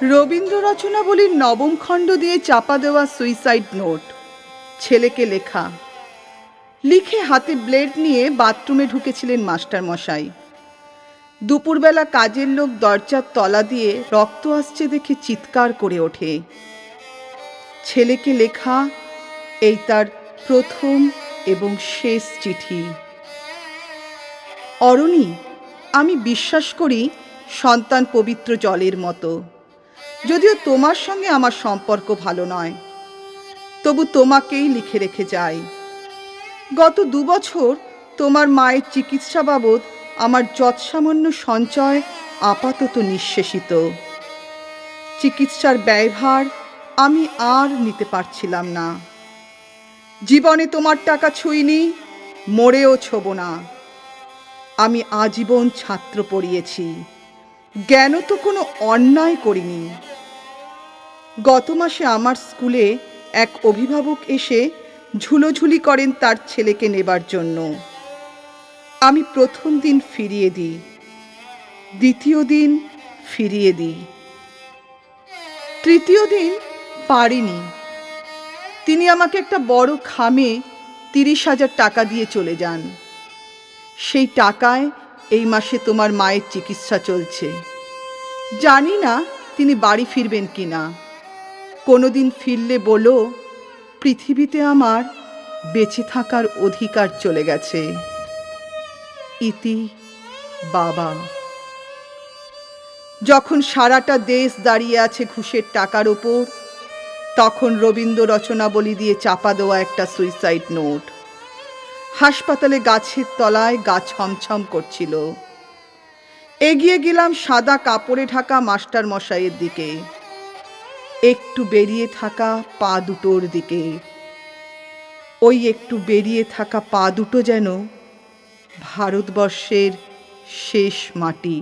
রবীন্দ্র রচনাবলীর নবম খণ্ড দিয়ে চাপা দেওয়া সুইসাইড নোট, ছেলেকে লেখা। লিখে হাতে ব্লেড নিয়ে বাথরুমে ঢুকেছিলেন মাস্টার মশাই। দুপুরবেলা কাজের লোক দরজার তলা দিয়ে রক্ত আসছে দেখে চিৎকার করে ওঠে। ছেলেকে লেখা এই তার প্রথম এবং শেষ চিঠি। অরণি, আমি বিশ্বাস করি সন্তান পবিত্র জলের মতো। যদিও তোমার সঙ্গে আমার সম্পর্ক ভালো নয়, তবু তোমাকেই লিখে রেখে যাই। গত 2 বছর তোমার মায়ের চিকিৎসা বাবদ আমার যৎসামান্য সঞ্চয় আপাতত নিঃশেষিত। চিকিৎসার ব্যয়ভার আমি আর নিতে পারছিলাম না। জীবনে তোমার টাকা ছুঁইনি, মরেও ছোব না। আমি আজীবন ছাত্র পড়িয়েছি, জ্ঞান তো কোনো অন্যায় করিনি। গত মাসে আমার স্কুলে এক অভিভাবক এসে ঝুলোঝুলি করেন তার ছেলেকে নেবার জন্য। আমি প্রথম দিন ফিরিয়ে দিই, দ্বিতীয় দিন ফিরিয়ে দিই, তৃতীয় দিন পারিনি। তিনি আমাকে একটা বড় খামে 30,000 টাকা দিয়ে চলে যান। সেই টাকায় এই মাসে তোমার মায়ের চিকিৎসা চলছে। জানি না তিনি বাড়ি ফিরবেন কিনা। কোনোদিন ফিরলে বলো, পৃথিবীতে আমার বেঁচে থাকার অধিকার চলে গেছে। ইতি, বাবা। যখন সারাটা দেশ দাঁড়িয়ে আছে ঘুষের টাকার ওপর, তখন রবীন্দ্র রচনাবলী দিয়ে চাপা দেওয়া একটা সুইসাইড নোট। হাসপাতালে গাছের তলায় গা ছমছম করছিল। এগিয়ে গেলাম সাদা কাপড়ে ঢাকা মাস্টার মশাইয়ের দিকে, একটু বেরিয়ে থাকা পা দুটোর দিকে। ওই একটু বেরিয়ে থাকা পা দুটো যেন ভারতবর্ষের শেষ মাটি।